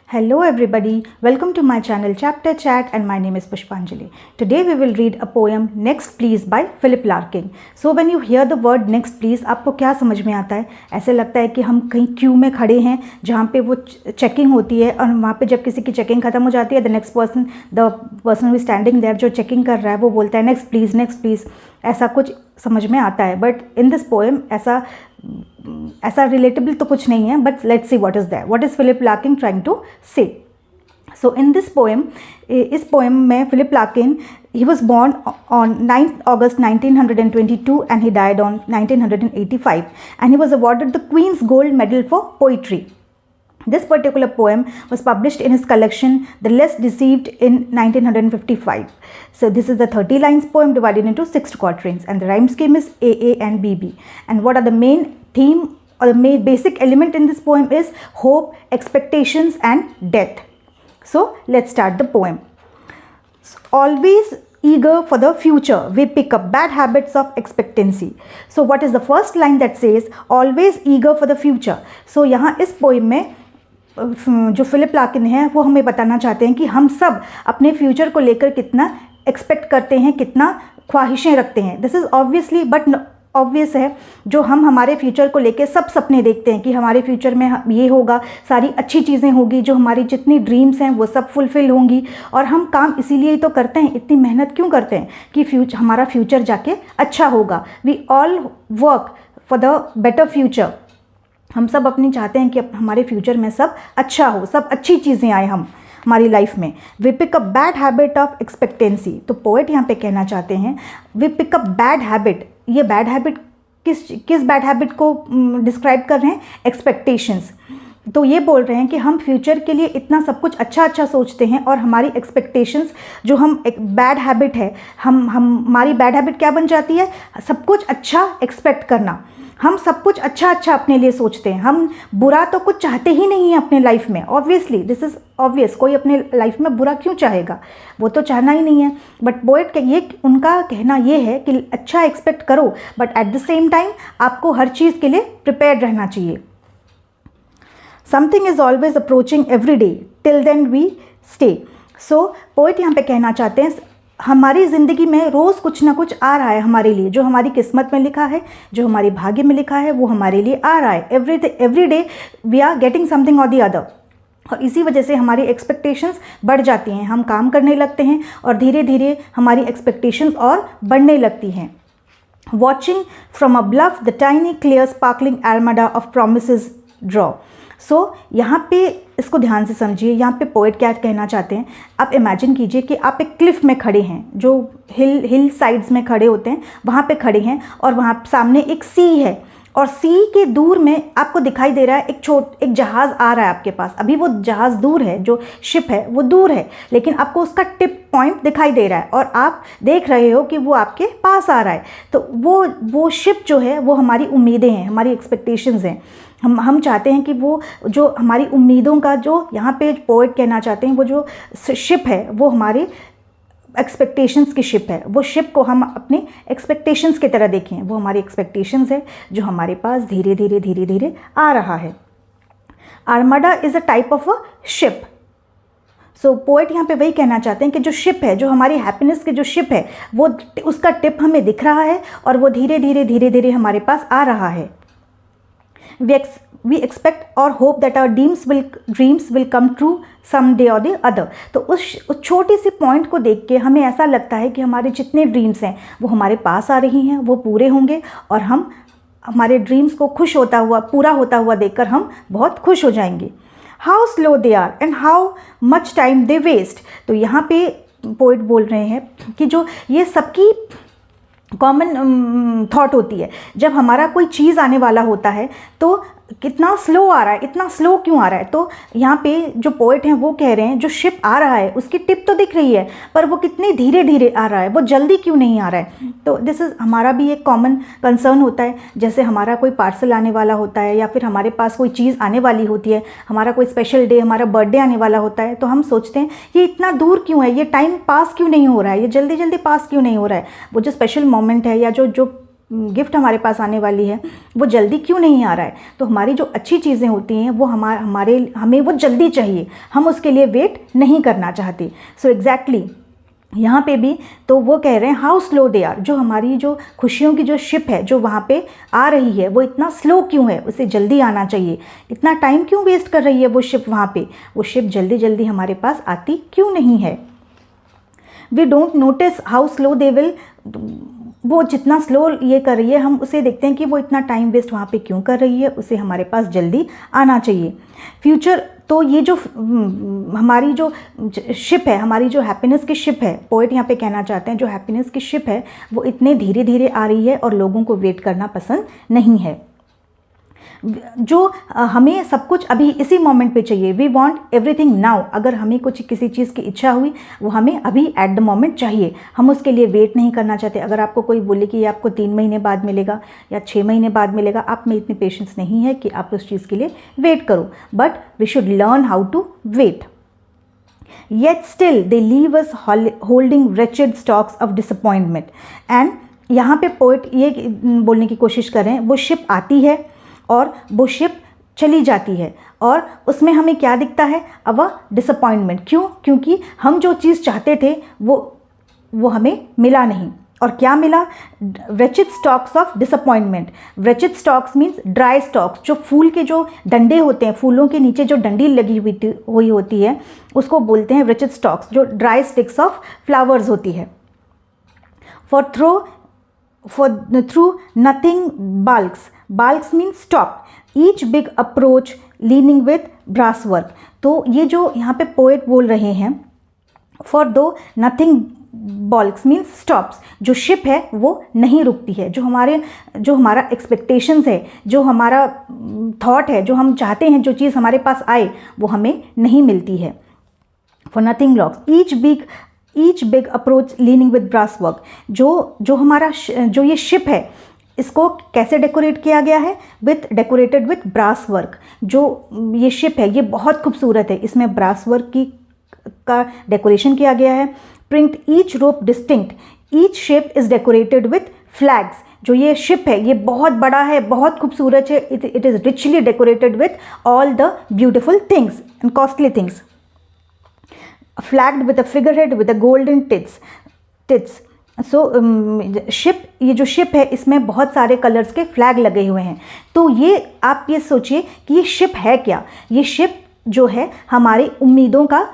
Hello everybody, welcome to my channel Chapter Chat and my name is Pushpanjali. Today we will read a poem Next Please by Philip Larkin. So when you hear the word next please, आपको क्या समझ में आता है? ऐसे लगता है कि हम कहीं क्यू में खड़े हैं जहाँ पे वो चेकिंग होती है और वहाँ पे जब किसी की चेकिंग खत्म हो जाती है the person who standing there जो चेकिंग कर रहा है वो बोलता है नेक्स्ट प्लीज़, ऐसा कुछ समझ में आता है. बट इन दिस पोएम ऐसा रिलेटेबल तो कुछ नहीं है. But let's see what is that, what is Philip Larkin trying to say. So in this poem, इस पोएम में Philip Larkin, he was born on 9th August 1922 and he died on 1985, and he was awarded the Queen's Gold Medal for Poetry. This particular poem was published in his collection The Less Deceived in 1955. So this is the 30 lines poem divided into 6 quatrains, and the rhyme scheme is AA and BB. And what are the main theme or the main basic element in this poem is hope, expectations and death. So let's start the poem. Always eager for the future, we pick up bad habits of expectancy. So what is the first line that says always eager for the future? So यहाँ इस poem में जो Philip Larkin है वो हमें बताना चाहते हैं कि हम सब अपने फ्यूचर को लेकर कितना एक्सपेक्ट करते हैं, कितना ख्वाहिशें रखते हैं. This is obviously but obvious है, जो हम हमारे फ्यूचर को लेकर सब सपने देखते हैं कि हमारे फ्यूचर में ये होगा, सारी अच्छी चीज़ें होगी, जो हमारी जितनी ड्रीम्स हैं वो सब फुलफ़िल होंगी. और हम काम इसीलिए ही तो करते हैं, इतनी मेहनत क्यों करते हैं कि हमारा फ्यूचर जाके अच्छा होगा. We all work for the better future. हम सब अपनी चाहते हैं कि हमारे फ्यूचर में सब अच्छा हो, सब अच्छी चीज़ें आए हमारी लाइफ में. We pick up bad habit of expectancy. तो पोएट यहाँ पे कहना चाहते हैं we pick up bad habit. ये बैड हैबिट किस बैड हैबिट को डिस्क्राइब कर रहे हैं? एक्सपेक्टेशंस. तो ये बोल रहे हैं कि हम फ्यूचर के लिए इतना सब कुछ अच्छा सोचते हैं और हमारी एक्सपेक्टेशंस जो हम एक बैड हैबिट है, हमारी बैड हैबिट क्या बन जाती है? सब कुछ अच्छा एक्सपेक्ट करना. हम सब कुछ अच्छा अपने लिए सोचते हैं. हम बुरा तो कुछ चाहते ही नहीं है अपने लाइफ में. Obviously this is obvious. कोई अपने लाइफ में बुरा क्यों चाहेगा? वो तो चाहना ही नहीं है. बट पोएट ये उनका कहना ये है कि अच्छा एक्सपेक्ट करो, but at the same time आपको हर चीज़ के लिए प्रिपेयर्ड रहना चाहिए. Something is always approaching every day, till then we stay. So poet यहाँ पे कहना चाहते हैं हमारी ज़िंदगी में रोज़ कुछ ना कुछ आ रहा है हमारे लिए. जो हमारी किस्मत में लिखा है, जो हमारी भाग्य में लिखा है, वो हमारे लिए आ रहा है. Every day we are getting something or the other. और इसी वजह से हमारी एक्सपेक्टेशंस बढ़ जाती हैं. हम काम करने लगते हैं और धीरे धीरे हमारी एक्सपेक्टेशंस और बढ़ने लगती हैं. Watching from a bluff the tiny clear sparkling armada of promises draw. So यहाँ पे इसको ध्यान से समझिए. यहाँ पे पोएट क्या कहना चाहते हैं, आप इमेजिन कीजिए कि आप एक क्लिफ में खड़े हैं, जो हिल साइड्स में खड़े होते हैं, वहाँ पे खड़े हैं और वहाँ सामने एक सी है और सी के दूर में आपको दिखाई दे रहा है एक जहाज़ आ रहा है आपके पास. अभी वो जहाज़ दूर है, जो शिप है वो दूर है, लेकिन आपको उसका टिप पॉइंट दिखाई दे रहा है और आप देख रहे हो कि वो आपके पास आ रहा है. तो वो शिप जो है वो हमारी उम्मीदें हैं, हमारी एक्सपेक्टेशंस हैं. हम चाहते हैं कि वो जो हमारी उम्मीदों का, जो यहाँ पे पोएट कहना चाहते हैं, वो जो शिप है वो हमारे एक्सपेक्टेशंस की शिप है. वो शिप को हम अपने एक्सपेक्टेशंस की तरह देखें. वो हमारी एक्सपेक्टेशंस है जो हमारे पास धीरे धीरे आ रहा है. Armada is a type of a ship. So poet यहाँ पे वही कहना चाहते हैं कि जो शिप है, जो हमारी हैप्पीनेस की जो शिप है, वो उसका टिप हमें दिख रहा है और वो धीरे धीरे हमारे पास आ रहा है. We expect or hope that our dreams will come true someday or the other. तो उस छोटी सी पॉइंट को देख के हमें ऐसा लगता है कि हमारे जितने ड्रीम्स हैं वो हमारे पास आ रही हैं, वो पूरे होंगे और हम हमारे ड्रीम्स को पूरा होता हुआ देखकर हम बहुत खुश हो जाएंगे. How slow they are and how much time they waste. तो यहाँ पे पोएट बोल रहे हैं कि जो ये सबकी कॉमन थॉट होती है. जब हमारा कोई चीज़ आने वाला होता है तो कितना स्लो आ रहा है, इतना स्लो क्यों आ रहा है? तो यहाँ पे जो पोएट हैं वो कह रहे हैं जो शिप आ रहा है उसकी टिप तो दिख रही है, पर वो कितनी धीरे आ रहा है, वो जल्दी क्यों नहीं आ रहा है? तो दिस इज़ हमारा भी एक कॉमन कंसर्न होता है. जैसे हमारा कोई पार्सल आने वाला होता है या फिर हमारे पास कोई चीज़ आने वाली होती है, हमारा कोई स्पेशल डे, हमारा बर्थडे आने वाला होता है, तो हम सोचते हैं ये इतना दूर क्यों है, ये टाइम पास क्यों नहीं हो रहा है, ये जल्दी पास क्यों नहीं हो रहा है. वो जो स्पेशल मोमेंट है या जो गिफ्ट हमारे पास आने वाली है वो जल्दी क्यों नहीं आ रहा है। तो हमारी जो अच्छी चीज़ें होती हैं वो हमें वो जल्दी चाहिए, हम उसके लिए वेट नहीं करना चाहते। सो एग्जैक्टली यहाँ पे भी तो वो कह रहे हैं हाउ स्लो दे आर, जो हमारी जो खुशियों की जो शिप है जो वहाँ पे आ रही है वो इतना स्लो क्यों है, उसे जल्दी आना चाहिए, इतना टाइम क्यों वेस्ट कर रही है वो शिप वहाँ पे, वो शिप जल्दी जल्दी हमारे पास आती क्यों नहीं है। We don't notice how slow they will, वो जितना स्लो ये कर रही है हम उसे देखते हैं कि वो इतना टाइम वेस्ट वहाँ पे क्यों कर रही है, उसे हमारे पास जल्दी आना चाहिए। फ्यूचर, तो ये जो हमारी जो शिप है, हमारी जो हैप्पीनेस की शिप है, पोएट यहाँ पे कहना चाहते हैं जो हैप्पीनेस की शिप है वो इतने धीरे धीरे आ रही है और लोगों को वेट करना पसंद नहीं है। जो हमें सब कुछ अभी इसी मोमेंट पे चाहिए, वी वांट एवरीथिंग नाउ, अगर हमें कुछ किसी चीज़ की इच्छा हुई वो हमें अभी एट द मोमेंट चाहिए, हम उसके लिए वेट नहीं करना चाहते। अगर आपको कोई बोले कि ये आपको 3 महीने बाद मिलेगा या 6 महीने बाद मिलेगा, आप में इतनी पेशेंस नहीं है कि आप उस चीज़ के लिए वेट करो, but we should learn how to wait. Yet still they leave us holding wretched stalks of disappointment। And यहाँ पे पोइट ये बोलने की कोशिश कर रहे हैं वो शिप आती है और वो शिप चली जाती है और उसमें हमें क्या दिखता है, अब डिसअपॉइंटमेंट। क्यों? क्योंकि हम जो चीज़ चाहते थे वो हमें मिला नहीं। और क्या मिला? wretched stalks of disappointment। wretched stalks means dry stocks, जो फूल के जो डंडे होते हैं, फूलों के नीचे जो डंडी लगी हुई होती है उसको बोलते हैं wretched stalks, जो ड्राई स्टिक्स ऑफ फ्लावर्स होती है। through nothing bulks means stop, each big approach leaning with brass work। तो ये जो यहाँ पे पोएट बोल रहे हैं for though nothing bulks means stops, जो शिप है वो नहीं रुकती है, जो हमारा एक्सपेक्टेशंस है, जो हमारा थॉट है, जो हम चाहते हैं जो चीज़ हमारे पास आए वो हमें नहीं मिलती है। for nothing blocks each big approach leaning with brass work। जो हमारा जो ये शिप है इसको कैसे डेकोरेट किया गया है? Decorated with brass work. जो ये शिप है ये बहुत खूबसूरत है, इसमें ब्रास वर्क का डेकोरेशन किया गया है। Print each rope distinct, each ship is decorated with flags. जो ये शिप है ये बहुत बड़ा है, बहुत खूबसूरत है, it is richly decorated with all the beautiful things and costly things. Flagged with a figurehead with a golden tits. So ship, ये जो शिप है इसमें बहुत सारे कलर्स के फ्लैग लगे हुए हैं। तो ये आप ये सोचिए कि ये शिप है क्या? ये शिप जो है हमारी उम्मीदों का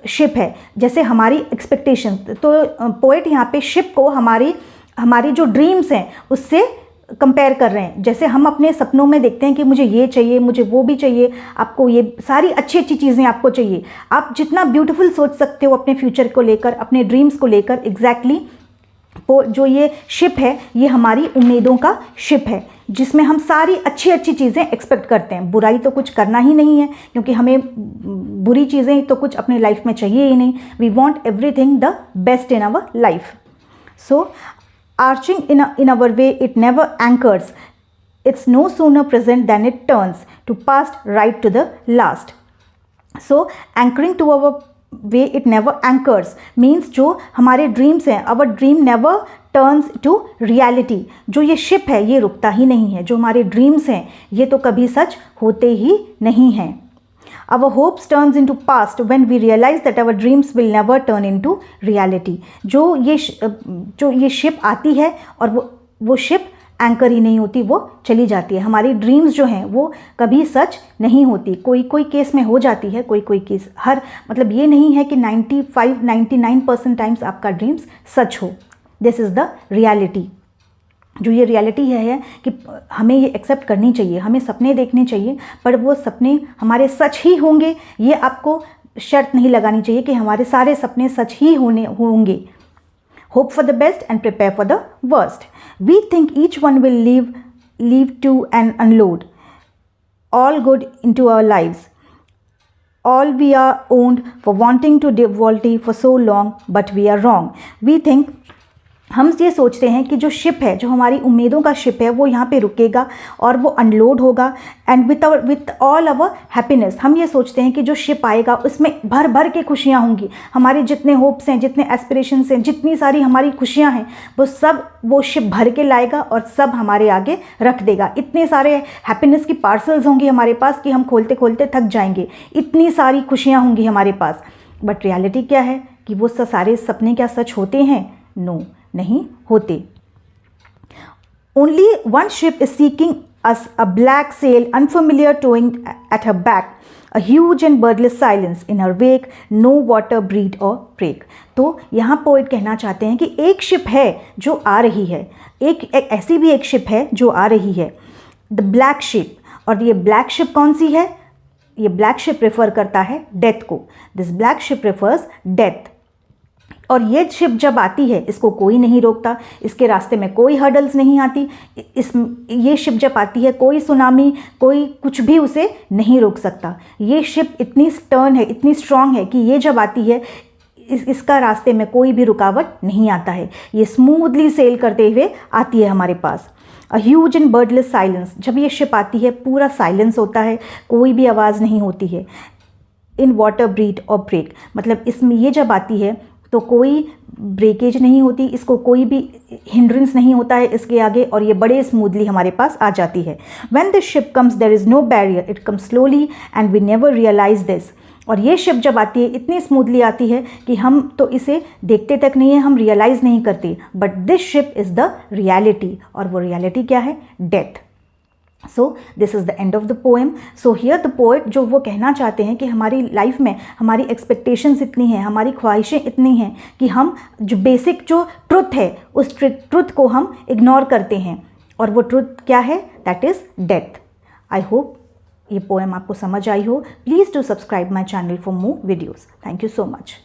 शिप है, जैसे हमारी एक्सपेक्टेशन। तो पोएट यहाँ पे शिप को हमारी जो ड्रीम्स हैं उससे कंपेयर कर रहे हैं। जैसे हम अपने सपनों में देखते हैं कि मुझे ये चाहिए, मुझे वो भी चाहिए, आपको ये सारी अच्छी अच्छी चीज़ें आपको चाहिए। आप जितना ब्यूटीफुल सोच सकते हो अपने फ्यूचर को लेकर, अपने ड्रीम्स को लेकर, एग्जैक्टली जो ये शिप है ये हमारी उम्मीदों का शिप है, जिसमें हम सारी अच्छी अच्छी चीज़ें एक्सपेक्ट करते हैं। बुराई तो कुछ करना ही नहीं है, क्योंकि हमें बुरी चीज़ें तो कुछ अपनी लाइफ में चाहिए ही नहीं। We want everything the best in our life. So arching in our way, it never anchors. It's no sooner present than it turns to past right to the last. So anchoring to our way, it never anchors means जो हमारे dreams हैं, our dream never turns to reality। जो ये ship है ये रुकता ही नहीं है, जो हमारे ड्रीम्स हैं ये तो कभी सच होते ही नहीं हैं। Our hopes turns into past when we realize that our dreams will never turn into reality। जो ये शिप आती है और वो शिप एंकर ही नहीं होती, वो चली जाती है। हमारी ड्रीम्स जो हैं वो कभी सच नहीं होती। कोई केस में हो जाती है, कोई केस, मतलब ये नहीं है कि 95-99% टाइम्स आपका ड्रीम्स सच हो। This is the reality. जो ये रियलिटी है कि हमें ये एक्सेप्ट करनी चाहिए, हमें सपने देखने चाहिए, पर वो सपने हमारे सच ही होंगे ये आपको शर्त नहीं लगानी चाहिए कि हमारे सारे सपने सच ही होंगे। Hope for the best and prepare for the worst. We think each one will leave to and unload all good into our lives. All we are owned for wanting to devotee for so long, but we are wrong. We think हम ये सोचते हैं कि जो ship है, जो हमारी उम्मीदों का शिप है, वो यहाँ पे रुकेगा और वो अनलोड होगा and with all our happiness. हम ये सोचते हैं कि जो शिप आएगा उसमें भर भर के खुशियाँ होंगी, हमारे जितने होप्स हैं, जितने एस्पिरेशंस हैं, जितनी सारी हमारी खुशियाँ हैं, वो सब वो शिप भर के लाएगा और सब हमारे आगे रख देगा। इतने सारे हैप्पीनेस की पार्सल्स होंगी हमारे पास कि हम खोलते खोलते थक जाएंगे, इतनी सारी खुशियाँ होंगी हमारे पास। बट रियलिटी क्या है कि वो सारे सपने क्या सच होते हैं? नो, नहीं होते। Only one ship is seeking us, a black sail, unfamiliar towing at her back, a huge and birdless silence in her wake, no water breed or break। तो यहाँ पोइट कहना चाहते हैं कि एक शिप है जो आ रही है, एक ऐसी भी एक शिप है जो आ रही है, द ब्लैक शिप। और ये ब्लैक शिप कौन सी है? ये ब्लैक शिप रेफर करता है डेथ को। This black ship refers death. और ये शिप जब आती है, इसको कोई नहीं रोकता, इसके रास्ते में कोई हर्डल्स नहीं आती। ये शिप जब आती है, कोई सुनामी, कोई कुछ भी उसे नहीं रोक सकता। ये शिप इतनी स्टर्न है, इतनी स्ट्रांग है कि ये जब आती है, इसका रास्ते में कोई भी रुकावट नहीं आता है। ये स्मूथली सेल करते हुए आती है हमारे पास। A huge and birdless silence. जब ये शिप आती है, पूरा साइलेंस होता है, कोई भी आवाज़ नहीं होती है। इन वाटर ब्रीड और ब्रेक, मतलब इसमें ये जब आती है तो कोई ब्रेकेज नहीं होती, इसको कोई भी हिंड्रेंस नहीं होता है इसके आगे, और ये बड़े स्मूथली हमारे पास आ जाती है। When this ship comes there is no barrier, it comes slowly and we never realise this. और ये शिप जब आती है, इतनी स्मूथली आती है कि हम तो इसे देखते तक नहीं है, हम रियलाइज़ नहीं करते। But this ship is the reality, और वो रियलिटी क्या है? Death. So this is the end of the poem. So here the poet जो वो कहना चाहते हैं कि हमारी लाइफ में हमारी एक्सपेक्टेशंस इतनी हैं, हमारी ख्वाहिशें इतनी हैं कि हम जो बेसिक जो ट्रुथ है, उस ट्रुथ को हम इग्नोर करते हैं, और वो ट्रुथ क्या है? That is death. I hope ये पोएम आपको समझ आई हो। Please do subscribe my channel for more videos. Thank you so much.